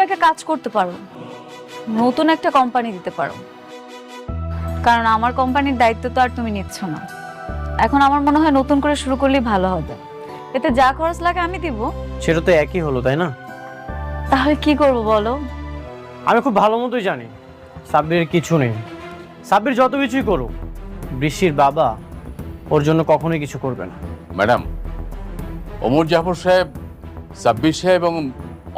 একটা কাজ করতে পারো, নতুন একটা কোম্পানি দিতে পারো। কারণ আমার কোম্পানির দায়িত্ব তো আর তুমি নিচ্ছ না। এখন আমার মনে হয় নতুন করে শুরু করলেই ভালো হবে। এতে যা খরচ লাগে আমি দিব। সেটা তো একই হলো, তাই না? তাহলে কি করব বলো? আমি খুব ভালো মতোই জানি সাব্বির কিছু নেই। সাব্বির যত কিছুই করুক, বৃষ্টির বাবা ওর জন্য কখনোই কিছু করবে না। ম্যাডাম, ওমর জাফর সাহেব সাব্বির সাহেব এবং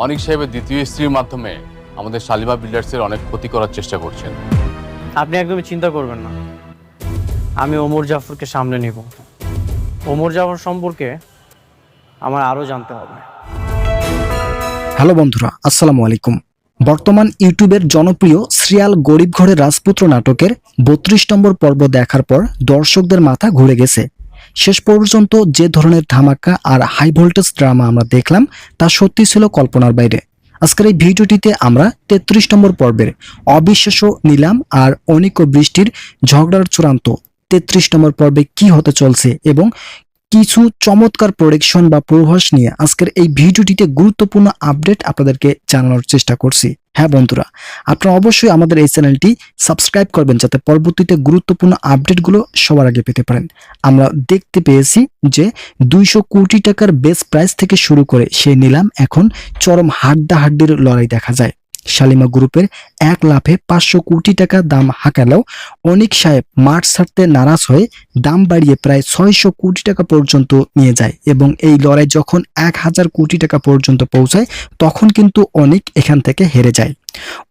অনিক সাহেবের দ্বিতীয় স্ত্রীর মাধ্যমে আমাদের শালিমা বিল্ডার্সের অনেক ক্ষতি করার চেষ্টা করছেন। আপনি একদমই চিন্তা করবেন না, আমি ওমর জাফরকে সামনে নিব। ওমর জাফর সম্পর্কে আমার আরও জানতে হবে। হ্যালো বন্ধুরা, আসসালামু আলাইকুম। বর্তমান ইউটিউবের জনপ্রিয় সিরিয়াল গরিব ঘরের রাজপুত্র নাটকের 32 নম্বর পর্ব দেখার পর দর্শকদের মাথা ঘুরে গেছে। শেষ পর্যন্ত যে ধরনের ধামাকা আর হাই ভোল্টেজ ড্রামা আমরা দেখলাম তা সত্যি ছিল কল্পনার বাইরে। আজকের এই ভিডিওটিতে আমরা 33 নম্বর পর্বের অবিশ্বাস্য নিলাম আর অনিক ও বৃষ্টির ঝগড়ার চূড়ান্ত 33 নম্বর পর্বে কি হতে চলছে এবং কিছু চমৎকার প্রোডিকশন বা পূর্বাভাস নিয়ে আজকের এই ভিডিওটিতে গুরুত্বপূর্ণ আপডেট আপনাদেরকে জানানোর চেষ্টা করছি। হ্যাঁ বন্ধুরা, আপনারা অবশ্যই আমাদের এই চ্যানেলটি সাবস্ক্রাইব করবেন যাতে পরবর্তীতে গুরুত্বপূর্ণ আপডেটগুলো সবার আগে পেতে পারেন। আমরা দেখতে পেয়েছি যে 200 কোটি টাকার বেস প্রাইস থেকে শুরু করে সেই নিলাম এখন চরম হাড্ডাহাড্ডির লড়াই দেখা যায়। শালিমা গ্রুপের 1 লাফে 500 কোটি টাকা দাম হাঁকালেও অনিক সাহেব মাঠ ছাড়তে নারাজ হয়ে দাম বাড়িয়ে প্রায় 600 কোটি টাকা পর্যন্ত নিয়ে যায় এবং এই লড়াই যখন 1000 কোটি টাকা পর্যন্ত পৌঁছায় তখন কিন্তু অনিক এখান থেকে হেরে যায়।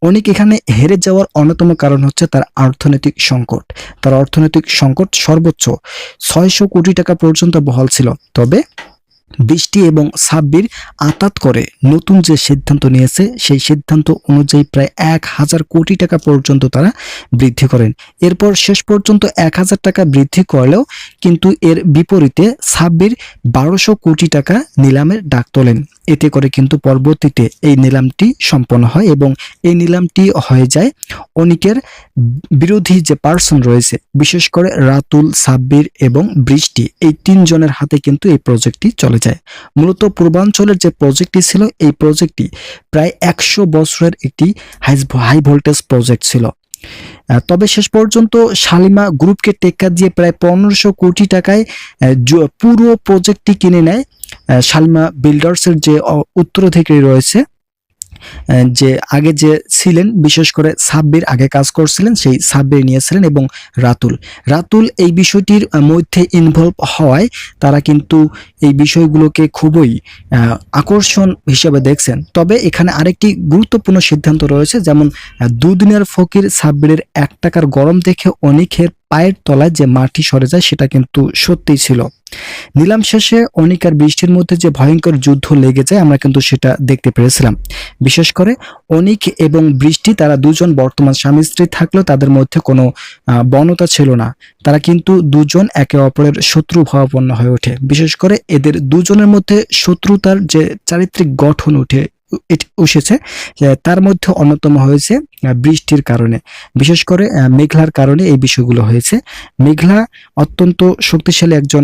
অনিক এখানে হেরে যাওয়ার অন্যতম কারণ হচ্ছে তার অর্থনৈতিক সংকট। তার অর্থনৈতিক সংকট সর্বোচ্চ 600 কোটি টাকা পর্যন্ত বহাল ছিল। তবে বৃষ্টি এবং সাব্বির আতাত করে নতুন যে সিদ্ধান্ত নিয়েছে সেই সিদ্ধান্ত অনুযায়ী প্রায় 1000 কোটি টাকা পর্যন্ত তারা বৃদ্ধি করেন। এরপর শেষ পর্যন্ত 1000 টাকা বৃদ্ধি করলেও কিন্তু এর বিপরীতে সাব্বির 1200 কোটি টাকা নিলামের ডাক তোলেন। এতে করে কিন্তু পরবর্তীতে এই নিলামটি সম্পন্ন হয় এবং এই নিলামটি হয়ে যায় অনিকের বিরোধী যে পার্সন রয়েছে, বিশেষ করে রাতুল, সাব্বির এবং বৃষ্টি, এই 3 জনের হাতে কিন্তু এই প্রজেক্টটি চলে যায়। মূলত পূর্বাঞ্চলের যে প্রজেক্টটি ছিল এই প্রজেক্টটি প্রায় 100 বছরের একটি হাই ভোল্টেজ প্রজেক্ট ছিল। তবে শেষ পর্যন্ত শালিমা গ্রুপকে টেক্কা দিয়ে প্রায় 1500 কোটি টাকায় পুরো প্রজেক্টটি কিনে নেয় শালিমা বিল্ডার্সের যে উত্তরাধিকারী রয়েছে, যে আগে যে ছিলেন, বিশেষ করে সাব্বির আগে কাজ করছিলেন, সেই সাব্বির নিয়েছিলেন এবং রাতুল এই বিষয়টির মধ্যে ইনভলভ হওয়ায় তারা কিন্তু এই বিষয়গুলোকে খুবই আকর্ষণ হিসেবে দেখছেন। তবে এখানে আরেকটি গুরুত্বপূর্ণ সিদ্ধান্ত রয়েছে, যেমন দুদিনের ফকির সাব্বিরের 1 টাকার গরম দেখে অনিকের পায়ের তলায় যে মাটি সরে যায় সেটা কিন্তু সত্যিই ছিল। নিলাম শেষে অনিক আর বৃষ্টির মধ্যে যে ভয়ঙ্কর যুদ্ধ লেগে যায় আমরা কিন্তু সেটা দেখতে পেরেছিলাম। বিশেষ করে অনিক এবং বৃষ্টি তারা দুজন বর্তমান স্বামী স্ত্রী থাকলেও তাদের মধ্যে কোনো বনতা ছিল না। তারা কিন্তু দুজন একে অপরের শত্রু ভাবাপন্ন হয়ে ওঠে। বিশেষ করে এদের দুজনের মধ্যে শত্রুতার যে চারিত্রিক গঠন উঠেছে তার মধ্যে অন্যতম হয়েছে বৃষ্টির কারণে, বিশেষ করে মেঘলার কারণে এই বিষয়গুলো হয়েছে। মেঘলা অত্যন্ত শক্তিশালী একজন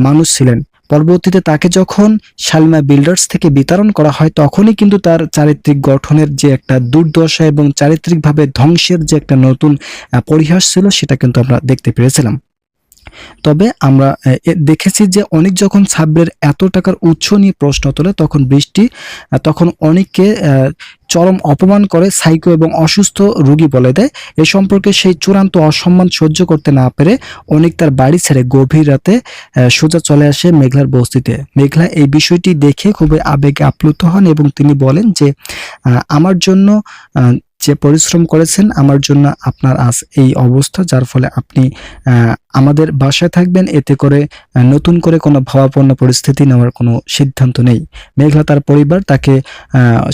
মানুষ ছিলেন। পরবর্তীতে তাকে যখন শালিমা বিল্ডার্স থেকে বিতরণ করা হয় তখনই কিন্তু তার চারিত্রিক গঠনের যে একটা দুর্দশা এবং চারিত্রিকভাবে ধ্বংসের যে একটা নতুন পরিহাস ছিল সেটা কিন্তু আমরা দেখতে পেরেছিলাম। তবে আমরা দেখেছি যে অনিক যখন সাব্বিরের এত টাকার উৎস নিয়ে প্রশ্ন তোলে তখন বৃষ্টি তখন অনিককে চরম অপমান করে সাইকো এবং অসুস্থ রোগী বলে দেয়। এ সম্পর্কে সেই চূড়ান্ত অসম্মান সহ্য করতে না পেরে অনিক তার বাড়ি ছেড়ে গভীর রাতে সোজা চলে আসে মেঘলার বস্তিতে। মেঘলা এই বিষয়টি দেখে খুবই আবেগে আপ্লুত হন এবং তিনি বলেন যে আমার জন্য যে পরিশ্রম করেছেন, আমার জন্য আপনার আজ এই অবস্থা, যার ফলে আপনি আমাদের বাসায় থাকবেন, এতে করে নতুন করে কোনো ভাবাপন্ন পরিস্থিতি নেওয়ার কোনো সিদ্ধান্ত নেই। মেঘলা তার পরিবার তাকে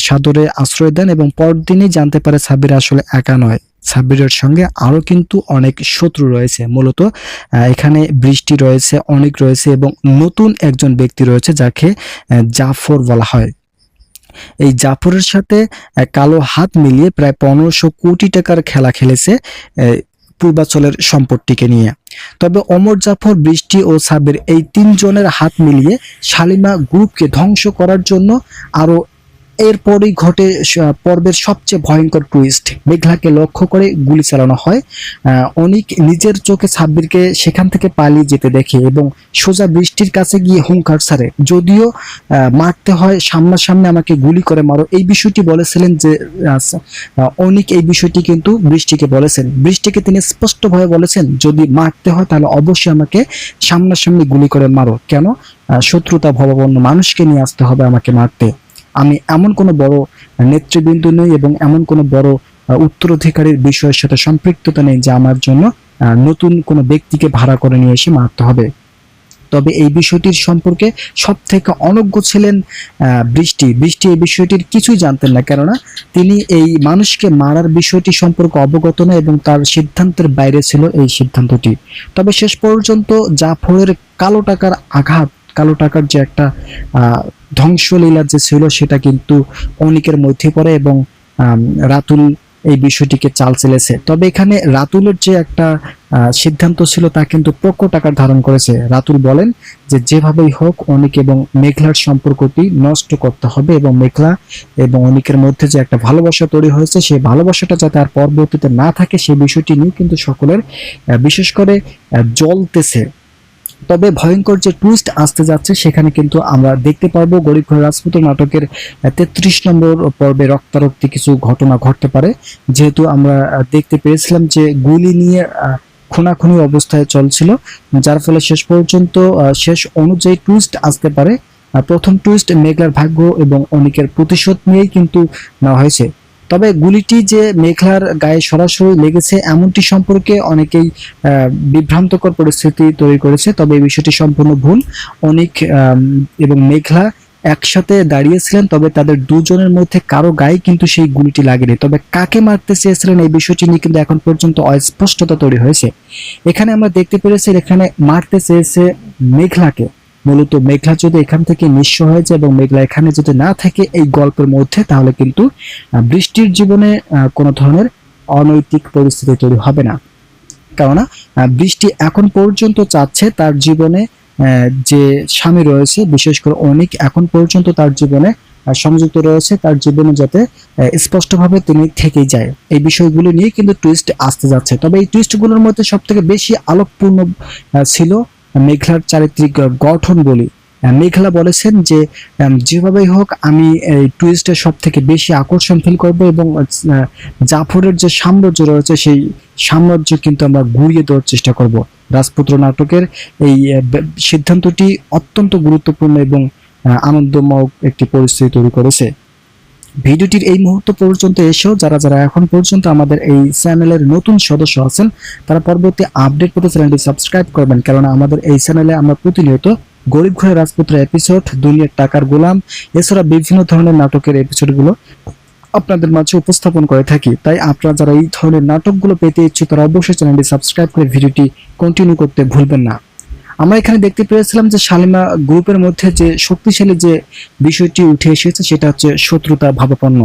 সাদরে আশ্রয় দেন এবং পরদিনই জানতে পারে সাব্বির আসলে একা নয়, সাব্বিরের সঙ্গে আরো কিন্তু অনেক শত্রু রয়েছে। মূলত এখানে বৃষ্টি রয়েছে, অনেক রয়েছে এবং নতুন একজন ব্যক্তি রয়েছে যাকে জাফর বলা হয়। এই জাফরের সাথে কালো হাত মিলিয়ে প্রায় 1500 কোটি টাকার খেলা খেলেছে পূর্বাঞ্চলের সম্পত্তিকে নিয়ে। তবে ওমর জাফর, বৃষ্টি ও সাব্বির এই 3 জনের হাত মিলিয়ে শালিমা গ্রুপকে ধ্বংস করার জন্য আরো এরপরই ঘটে পর্বের সবচেয়ে ভয়ঙ্কর টুইস্ট। মেঘলাকে লক্ষ্য করে গুলি চালানো হয়। অনিক নিজের চোখে সাব্বিরকে সেখান থেকে পালিয়ে যেতে দেখে এবং সোজা বৃষ্টির কাছে গিয়ে হুঙ্কার ছাড়ে, যদিও মারতে হয় সামনাসামনি আমাকে গুলি করে মারো, এই বিষয়টি বলেছিলেন যে অনিক এই বিষয়টি কিন্তু বৃষ্টিকে বলেছেন। বৃষ্টিকে তিনি স্পষ্টভাবে বলেছেন যদি মারতে হয় তাহলে অবশ্যই আমাকে সামনাসামনি গুলি করে মারো, কেন শত্রুতা ভাবাপন্ন মানুষকে নিয়ে আসতে হবে আমাকে মারতে। আমি এমন কোনো বড় নেতৃবৃন্দ নেই এবং এমন কোনো বড় উত্তরাধিকারীর বিষয়ের সাথে সম্পৃক্ততা নেই যে আমার জন্য নতুন কোনো ব্যক্তিকে ভাড়া করে নিয়ে এসে মারতে হবে। তবে এই বিষয়টির সম্পর্কে সব থেকে অনজ্ঞ ছিলেন বৃষ্টি। বৃষ্টি এই বিষয়টির কিছুই জানতেন না, কেননা তিনি এই মানুষকে মারার বিষয়টি সম্পর্কে অবগত না এবং তার সিদ্ধান্তের বাইরে ছিল এই সিদ্ধান্তটি। তবে শেষ পর্যন্ত জাফরের কালো টাকার আঘাত, কালো টাকার যে একটা ধ্বংসলীলা যে ছিল সেটা কিন্তু অনিকের মধ্যে পড়ে এবং রাতুল এই বিষয়টিকে চাল চেলেছে। তবে এখানে রাতুলের যে একটা সিদ্ধান্ত ছিল তা কিন্তু প্রকট আকার ধারণ করেছে। রাতুল বলেন যে যেভাবেই হোক অনিক এবং মেঘলার সম্পর্কটি নষ্ট করতে হবে এবং মেঘলা এবং অনিকের মধ্যে যে একটা ভালোবাসা তৈরি হয়েছে সেই ভালোবাসাটা যাতে আর পরবর্তীতে না থাকে সেই বিষয়টি নিয়ে কিন্তু সকলের বিশেষ করে জ্বলতেছে। তবে ভয়ঙ্কর যে টুইস্ট আসতে যাচ্ছে সেখানে কিন্তু আমরা দেখতে পারবো গরিব ঘরের রাজপুত্র নাটকের 33 নম্বর পর্বে রক্তারক্তি কিছু ঘটনা ঘটতে পারে, যেহেতু আমরা দেখতে পেয়েছিলাম যে গুলি নিয়ে খুনাখুনি অবস্থায় চলছিল, যার ফলে শেষ পর্যন্ত শেষ অনুযায়ী টুইস্ট আসতে পারে। প্রথম টুইস্ট মেঘলার ভাগ্য এবং অনিকের প্রতিশোধ নিয়েই কিন্তু নেওয়া হয়েছে। তবে গুলিটি যে মেঘলার গায়ে সরাসরি লেগেছে এমনটি সম্পর্কে অনেকেই বিভ্রান্তকর পরিস্থিতি তৈরি করেছে। তবে এই বিষয়টি সম্পূর্ণ ভুল। অনিক এবং মেঘলা একসাথে দাঁড়িয়েছিলেন, তবে তাদের দুজনের মধ্যে কারো গায়ে কিন্তু সেই গুলিটি লাগেনি। তবে কাকে মারতে চেয়েছিলেন এই বিষয়টি নিয়ে কিন্তু এখন পর্যন্ত অস্পষ্টতা তৈরি হয়েছে। এখানে আমরা দেখতে পেরেছি এখানে মারতে চেয়েছে মেঘলাকে। মূলত মেঘলা যদি এখান থেকে নিঃস্ব হয়ে যায় এবং মেঘলা এখানে যদি না থাকে এই গল্পের মধ্যে, তাহলে কিন্তু বৃষ্টির জীবনে কোনো ধরনের অনৈতিক পরিস্থিতি তৈরি হবে না। কেননা বৃষ্টি এখন পর্যন্ত চাচ্ছে তার জীবনে যে স্বামী রয়েছে, বিশেষ করে অনিক এখন পর্যন্ত তার জীবনে সংযুক্ত রয়েছে, তার জীবনে যাতে স্পষ্টভাবে তিনি থেকেই যায়। এই বিষয়গুলো নিয়ে কিন্তু টুইস্ট আসতে যাচ্ছে। তবে এই টুইস্টগুলোর মধ্যে সব থেকে বেশি আলোকপূর্ণ ছিল মেঘলার চারিত্রিক গঠন বলি। মেঘলা বলেছেন যে যেভাবেই হোক আমি এই টুইস্টের সব থেকে বেশি আকর্ষণ ফিল করব এবং জাফরের যে সাম্রাজ্য রয়েছে সেই সাম্রাজ্য কিন্তু আমরা ঘুরিয়ে দেওয়ার চেষ্টা করব। রাজপুত্র নাটকের এই সিদ্ধান্তটি অত্যন্ত গুরুত্বপূর্ণ এবং আনন্দময় একটি পরিস্থিতি তৈরি করেছে। ভিডিওটির এই মুহূর্ত পর্যন্ত এসেও যারা যারা এখন পর্যন্ত আমাদের এই চ্যানেলের নতুন সদস্য আছেন তারা পরবর্তী আপডেট পেতে চ্যানেলটি সাবস্ক্রাইব করবেন, কারণ আমাদের এই চ্যানেলে আমরা প্রতিনিয়ত গরিব ঘরের রাজপুত্র এপিসোড, দুনিয়ার টাকার গোলাম, এছাড়া বিভিন্ন ধরনের নাটকের এপিসোডগুলো আপনাদের মাঝে উপস্থাপন করে থাকি। তাই আপনারা যারা এই ধরনের নাটকগুলো পেতে ইচ্ছুক তারা অবশ্যই চ্যানেলটি সাবস্ক্রাইব করে ভিডিওটি কন্টিনিউ করতে ভুলবেন না। আমরা এখানে দেখতে পেয়েছিলাম যে শালিমা গ্রুপের মধ্যে যে শক্তিশালী যে বিষয়টি উঠে এসেছে সেটা হচ্ছে শত্রুতা ভাবাপন্ন।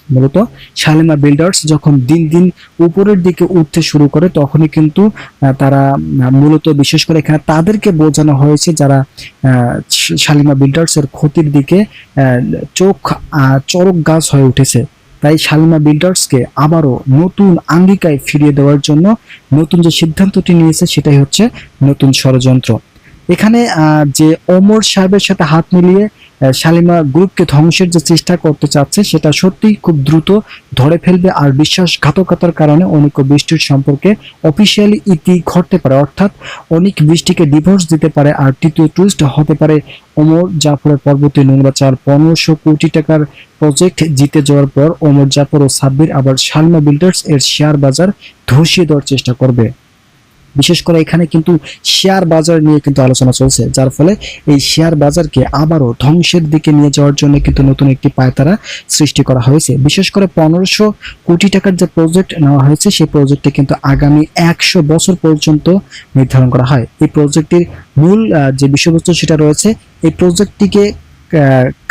মূলত শালিমা বিল্ডার্স যখন দিন দিন উপরের দিকে উঠতে শুরু করে তখনই কিন্তু তারা মূলত বিশেষ করে এখানে তাদেরকে বোঝানো হয়েছে যারা শালিমা বিল্ডার্সের ক্ষতির দিকে চরক গাছ হয়ে উঠেছে। তাই শালিমা বিল্ডার্সকে আবারও নতুন আঙ্গিকায় ফিরিয়ে দেওয়ার জন্য নতুন যে সিদ্ধান্তটি নিয়েছে সেটাই হচ্ছে নতুন ষড়যন্ত্র। এখানে যে ওমর সাহেবের সাথে হাত মিলিয়ে শালিমা গ্রুপকে ধ্বংসের যে চেষ্টা করতে চাচ্ছে সেটা সত্যিই খুব দ্রুত ধরে ফেলবে। আর বিশ্বাসঘাতকতার কারণে অনিক ও বৃষ্টির সম্পর্কে অফিসিয়ালি ইতি ঘটতে পারে, অর্থাৎ অনিক বৃষ্টিকে ডিভোর্স দিতে পারে। আর তৃতীয় টুইস্ট হতে পারে ওমর জাফরের পরবর্তী নোংরা 1500 কোটি টাকার প্রজেক্ট জিতে যাওয়ার পর ওমর জাফর ও সাব্বির আবার শালিমা বিল্ডার্স এর শেয়ার বাজার ধসিয়ে দেওয়ার চেষ্টা করবে। বিশেষ করে এখানে কিন্তু শেয়ার বাজার নিয়ে কিন্তু আলোচনা চলছে, যার ফলে এই শেয়ার বাজারকে আবারও ধ্বংসের দিকে নিয়ে যাওয়ার জন্য কিন্তু নতুন একটি পায়তারা সৃষ্টি করা হয়েছে। বিশেষ করে 1500 কোটি টাকার যে প্রজেক্ট নেওয়া হয়েছে সেই প্রজেক্টে কিন্তু আগামী 100 বছর পর্যন্ত নির্ধারণ করা হয়। এই প্রজেক্টের মূল যে বিষয়বস্তু সেটা রয়েছে এই প্রজেক্টটিকে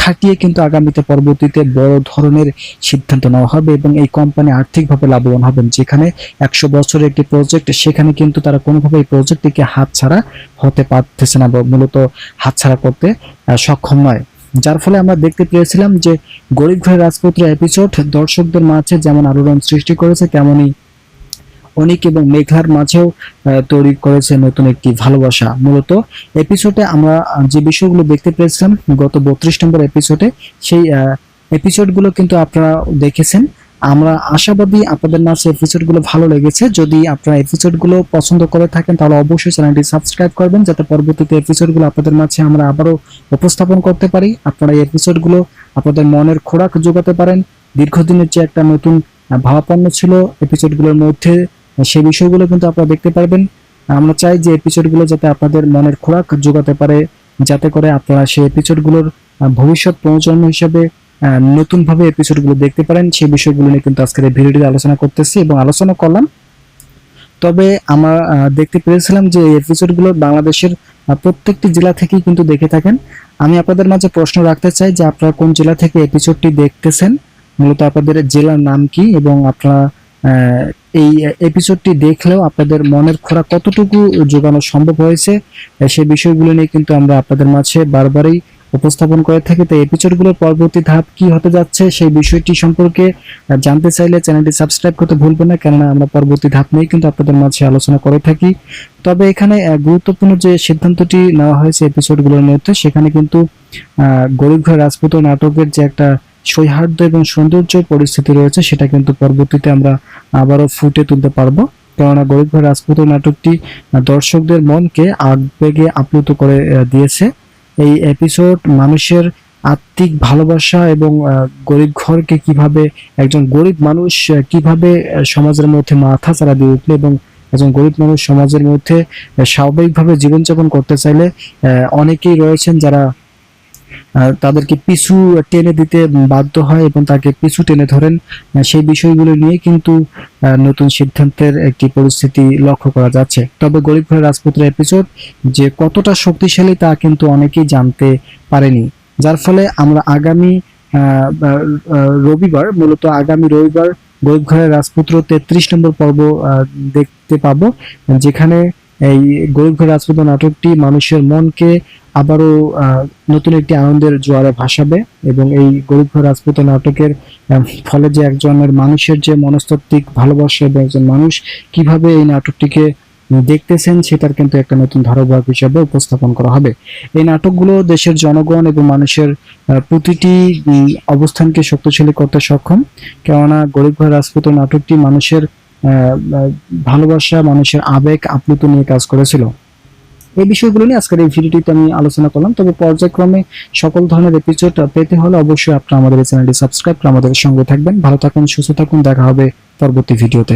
খাটিয়ে কিন্তু আগামীতে পরবর্তীতে বড় ধরনের সিদ্ধান্ত নেওয়া হবে এবং এই কোম্পানি আর্থিকভাবে লাভবান হবেন। যেখানে 100 বছরের একটি প্রজেক্ট সেখানে কিন্তু তারা কোনোভাবে এই প্রজেক্টটিকে হাতছাড়া হতে পারতেছে না বা মূলত হাতছাড়া করতে সক্ষম নয়। যার ফলে আমরা দেখতে পেয়েছিলাম যে গরিব ঘরের রাজপুত্র এপিসোড দর্শকদের মাঝে যেমন আলোড়ন সৃষ্টি করেছে, তেমনি অনিক এবং মেঘলার মাঝেও তৈরি করেছে নতুন একটি ভালোবাসা। মূলত এপিসোডে আমরা যে বিষয়গুলো দেখতে পেয়েছিলাম গত 32 নম্বর এপিসোডে, সেই এপিসোডগুলো কিন্তু আপনারা দেখেছেন। আমরা আশাবাদী আপনাদের মাঝে এপিসোডগুলো ভালো লেগেছে। যদি আপনারা এপিসোডগুলো পছন্দ করে থাকেন তাহলে অবশ্যই চ্যানেলটি সাবস্ক্রাইব করবেন, যাতে পরবর্তীতে এপিসোডগুলো আপনাদের মাঝে আমরা আবারও উপস্থাপন করতে পারি। আপনারা এই এপিসোডগুলো আপনাদের মনের খোরাক যোগাতে পারেন। দীর্ঘদিনের যে একটা নতুন ভাবাপন্ন ছিল এপিসোডগুলোর মধ্যে, সেই বিষয়গুলো কিন্তু আপনারা দেখতে পারবেন। আমরা চাই যে এপিসোডগুলো যাতে আপনাদের মনের খোরাক যোগাতে পারে, যাতে করে আপনারা সেই এপিসোডগুলোর ভবিষ্যৎ প্রজন্ম হিসেবে নতুনভাবে এপিসোডগুলো দেখতে পারেন। সেই বিষয়গুলো নিয়ে কিন্তু আজকের এই ভিডিওটিতে আলোচনা করতেছি এবং আলোচনা করলাম। তবে আমরা দেখতে পেরেছিলাম যে এই এপিসোডগুলো বাংলাদেশের প্রত্যেকটি জেলা থেকেই কিন্তু দেখে থাকেন। আমি আপনাদের মাঝে প্রশ্ন রাখতে চাই যে আপনারা কোন জেলা থেকে এপিসোডটি দেখতেছেন, মূলত আপনাদের জেলার নাম কি, এবং আপনারা এই এপিসোডটি দেখলেও আপনাদের মনের খোরাক কতটুকু জোগানো সম্ভব হয়েছে, সেই বিষয়গুলো নিয়ে কিন্তু আমরা আপনাদের মাঝে বারবারই উপস্থাপন করে থাকি। তো এপিসোডগুলোর পরবর্তী ধাপ কি হতে যাচ্ছে সেই বিষয়টি সম্পর্কে জানতে চাইলে চ্যানেলটি সাবস্ক্রাইব করতে ভুলবেন না, কেননা আমরা পরবর্তী ধাপ নিয়ে কিন্তু আপনাদের মাঝে আলোচনা করে থাকি। তবে এখানে গুরুত্বপূর্ণ যে সিদ্ধান্তটি নেওয়া হয়েছে এপিসোডগুলোর মধ্যে, সেখানে কিন্তু গরিব ঘর রাজপুত্র নাটকের যে একটা সৌহার্দ্য এবং সৌন্দর্য পরিস্থিতি রয়েছে, সেটা কিন্তু পরবর্তীতে আমরা আবারও ফুটে তুলতে পারবো। কেননা গরিব ঘর রাজপুত্র নাটকটি দর্শকদের মনকে আবেগে আপ্লুত করে দিয়েছে। এই এপিসোড মানুষের আত্মিক ভালোবাসা এবং গরিব ঘরকে কিভাবে একজন গরিব মানুষ কিভাবে সমাজের মধ্যে মাথা চাড়া দিয়ে উঠলো, এবং একজন গরিব মানুষ সমাজের মধ্যে স্বাভাবিকভাবে জীবনযাপন করতে চাইলে অনেকেই রয়েছেন যারা তাদেরকে পিছু টেনে দিতে বাধ্য হয় এবং তাকে পিছু টেনে ধরেন। সেই বিষয়গুলো নিয়ে কিন্তু নতুন সিদ্ধান্তের একটি পরিস্থিতি লক্ষ্য করা যাচ্ছে। তবে গরিব ঘরের রাজপুত্র এপিসোড যে কতটা শক্তিশালী তা কিন্তু অনেকেই জানতে পারেনি, যার ফলে আমরা আগামী রবিবার, মূলত আগামী রবিবার গরিব ঘরের রাজপুত্র 33 নম্বর পর্ব দেখতে পাবো, যেখানে এই গরিব ঘরের রাজপুত্র নাটকটি মানুষের মনকে আবারও নতুন একটি আনন্দের জোয়ারে ভাসাবে। এবং এই গরিব ঘর রাজপুত্র নাটকের ফলে যে একজনের মানুষের যে মনস্তাত্ত্বিক ভালোবাসা এবং একজন মানুষ কিভাবে এই নাটকটিকে দেখতেছেন সেটার কিন্তু একটা নতুন ধারাবাহিক হিসাবে উপস্থাপন করা হবে। এই নাটকগুলো দেশের জনগণ এবং মানুষের প্রতিটি অবস্থানকে শক্তিশালী করতে সক্ষম, কেননা গরিব ঘর রাজপুত্র নাটকটি মানুষের ভালোবাসা, মানুষের আবেগ আপ্লুত নিয়ে কাজ করেছিল। এই বিষয়গুলো নিয়ে আজকের এই ভিডিওটিতে আমি আলোচনা করলাম। তবে পর্যায়ক্রমে সকল ধরনের এপিসোড পেতে হলে অবশ্যই আপনারা আমাদের এই চ্যানেলটি সাবস্ক্রাইব করে আমাদের সঙ্গে থাকবেন। ভালো থাকুন, সুস্থ থাকুন, দেখা হবে পরবর্তী ভিডিওতে।